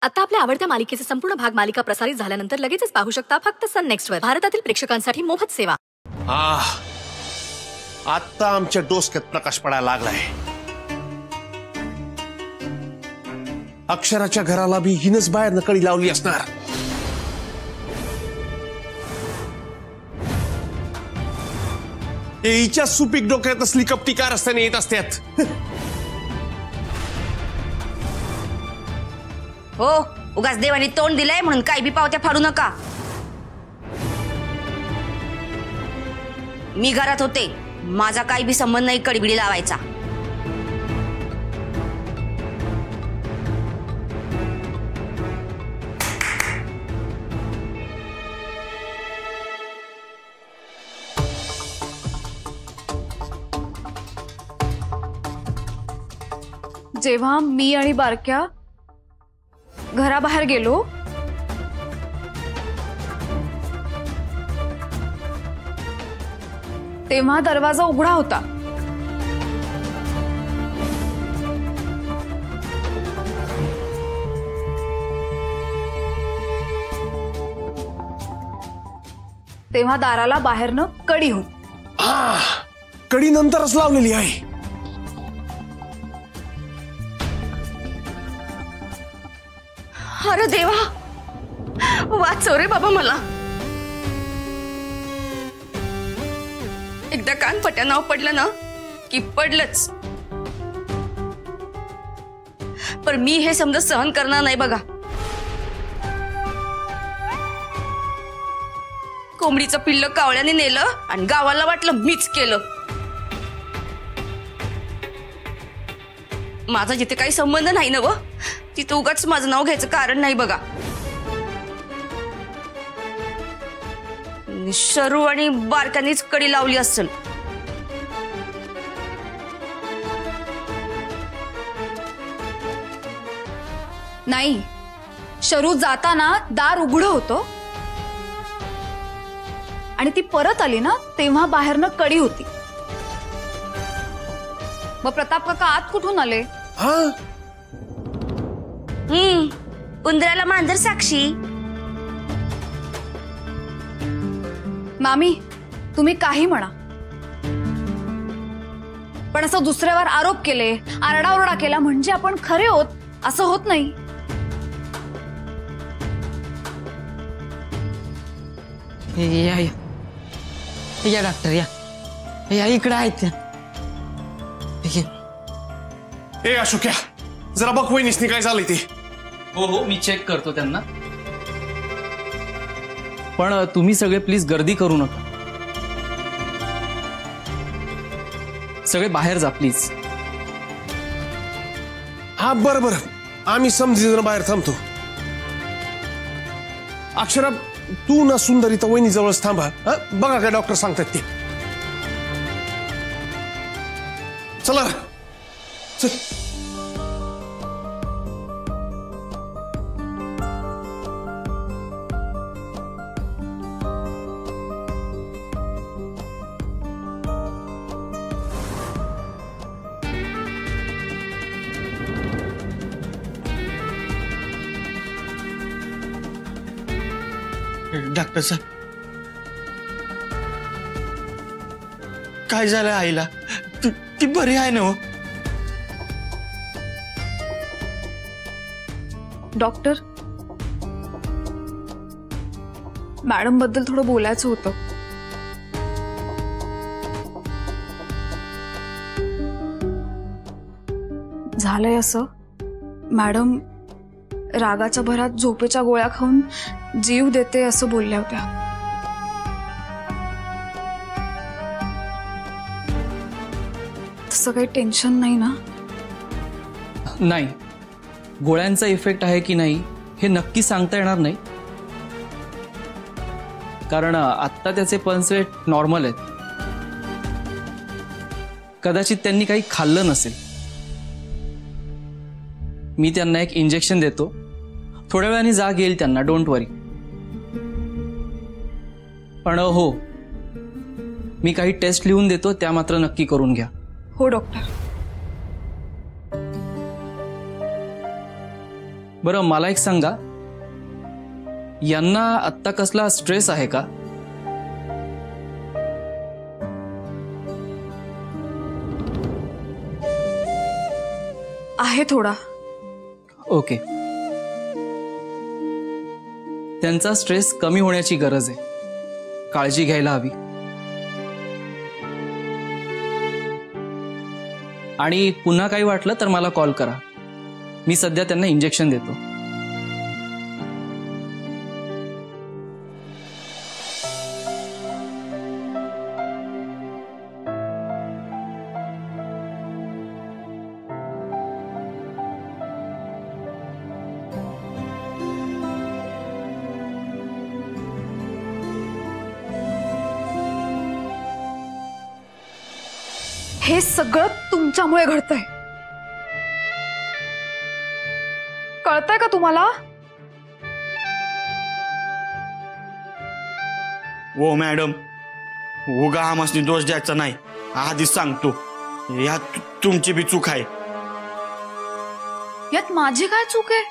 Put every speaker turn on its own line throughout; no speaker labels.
आता आपल्या आवडत्या मालिकेचे संपूर्ण भाग मालिका प्रसारित झाल्यानंतर लगेचच पाहू शकता फक्त सन नेक्स्ट वर. भारतातील प्रेक्षकांसाठी मोफत सेवा.
आता आमच्या डोसक्यात प्रकाश पडायला लागलाय. अक्षराच्या घराला बी हिनच बाहेरनं कडी लावली असणार. हिच्या सुपीक डोक्यात असली कपटी कार रस्त्याने येत असतात.
हो, उगाच देवाने तोंड दिलंय म्हणून काही बी पावत्या फाडू नका. मी घरात होते, माझा काही बी संबंध नाही कडबिडी लावायचा.
जेव्हा मी आणि बारक्या घराबाहेर गेलो तेव्हा दरवाजा उघडा होता. तेव्हा दाराला बाहेरनं कडी होती.
कडी नंतरच लावलेली आहे.
अरे देवा, वाचव रे बाबा मला. एकदा कानपट्या नाव पडलं ना की पडलंच. पण मी हे समजा सहन करणार नाही बघा. कोंबडीचं पिल्ल कावळ्याने नेलं आणि गावाला वाटलं मीच केलं. माझा जिथे काही संबंध नाही ना व तिथे उगाच माझं नाव घ्यायचं कारण नाही बघा. शरू आणि बारक्यांनीच कडी लावली असेल.
नाही, शरू जाताना दार उघडं होतं आणि ती परत आली ना तेव्हा बाहेरनं कडी होती. मग प्रताप काका आत कुठून आले?
उंदराला मांजर साक्षी.
मामी, तुम्ही काही म्हणा, पण असं दुसऱ्यावर आरोप केले, आरडाओरडा केला म्हणजे आपण खरे होत असं होत नाही.
या डॉक्टर या इकडे आहेत.
ए अशोक्या, जरा बघ वहिनीसनी काय झालंय ते.
हो, मी चेक करतो त्यांना. पण तुम्ही सगळे प्लीज गर्दी करू नका. सगळे बाहेर जा प्लीज.
हा बरं, आम्ही समजी जण बाहेर थांबतो. अक्षरा, तू ना सुंदर इथं वहिनी जवळच थांबा. बघा काय डॉक्टर सांगतात ते. चला चल.
डॉक्टर साहेब, काय झालं आईला? ती बरी आहे ना?
डॉक्टर, मॅडम बद्दल थोडं बोलायचं होतं. झालंय असं, मॅडम रागाच्या भरात झोपेच्या गोळ्या खाऊन जीव देते असं बोलल्या होत्या. तसं काही टेन्शन नाही ना?
नाही, गोळ्यांचा इफेक्ट आहे की नाही हे नक्की सांगता येणार नाही, कारण आत्ता त्याचे पल्स रेट नॉर्मल आहेत. कदाचित त्यांनी काही खाल्लं नसेल. मी त्यांना एक इंजेक्शन देतो, थोड्या वेळाने जाग येईल त्यांना, डोंट वरी. पण हो, मी काही टेस्ट लिहून देतो, त्या मात्र नक्की करून घ्या.
हो डॉक्टर.
बरं मला एक सांगा, यांना आत्ता कसला स्ट्रेस आहे का?
आहे थोडा.
ओके, त्यांचा स्ट्रेस कमी होण्याची गरज आहे, काळजी घ्यायला हवी. आणि पुन्हा काही वाटलं तर मला कॉल करा, मी सध्या त्यांना इंजेक्शन देतो.
हे सगळं तुमच्यामुळे घडतंय. कळतंय का तुम्हाला?
हो मॅडम, उगा आम्हाला दोष द्यायचा नाही, आधीच सांगतो. यात तुमची बी चूक आहे.
यात माझी काय चूक आहे?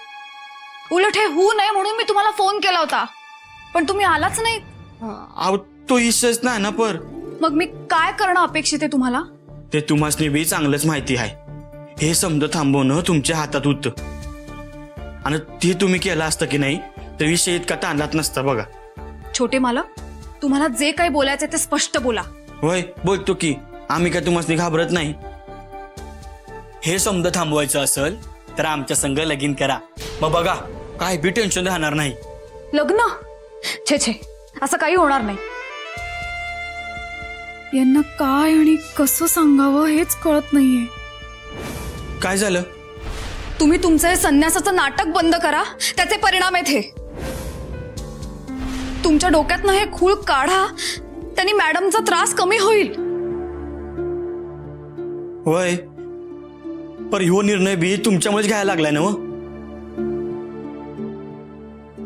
उलट हे होऊ नये म्हणून मी तुम्हाला फोन केला होता, पण तुम्ही आलाच नाही.
अहो तो इशच नाही ना. पर
मग मी काय करणं अपेक्षित आहे तुम्हाला?
ते तुम्हाला बी चांगलंच माहिती आहे. हे समज थांबवणं तुमच्या हातात होतं, आणि ते तुम्ही केलं असतं की नाही तर विषय इतका ताणलाच नसता. बघा
छोटे मालक, तुम्हाला जे काही बोलायचं ते स्पष्ट बोला.
होय बोलतो की, आम्ही काय तुम्हाला घाबरत नाही.
हे समजा थांबवायचं असेल तर आमच्या संग लगीन करा, मग बघा काय बी टेन्शन राहणार नाही.
लग्न? छे छे, असं काही होणार नाही. यांना काय आणि कसं सांगावं हेच कळत नाहीये.
काय झालं?
तुम्ही तुमचं हे संन्यासाचं नाटक बंद करा, त्याचे परिणाम आहेत हे. तुमच्या डोक्यातनं हे खूळ काढा, त्यांनी मॅडमचा त्रास कमी होईल.
होय, पर ह्यो निर्णय बी तुमच्यामुळेच घ्यायला लागलाय ना.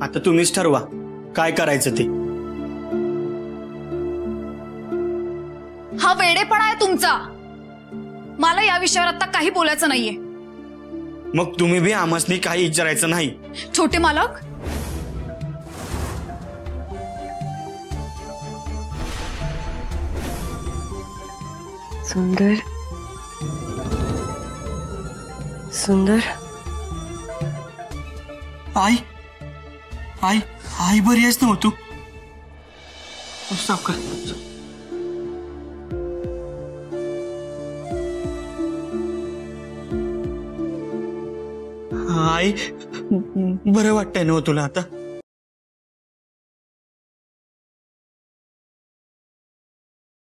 आता तुम्हीच ठरवा काय करायचं ते.
हा वेडेपणा आहे तुमचा. मला या विषयावर आता काही बोलायचं नाहीये.
मग तुम्ही बी आम्हाला काही विचारायचं नाही.
छोटे मालक,
सुंदर सुंदर.
आई आई आई बरी आहेस ना तू? आई बरं वाटतंय ना तुला आता?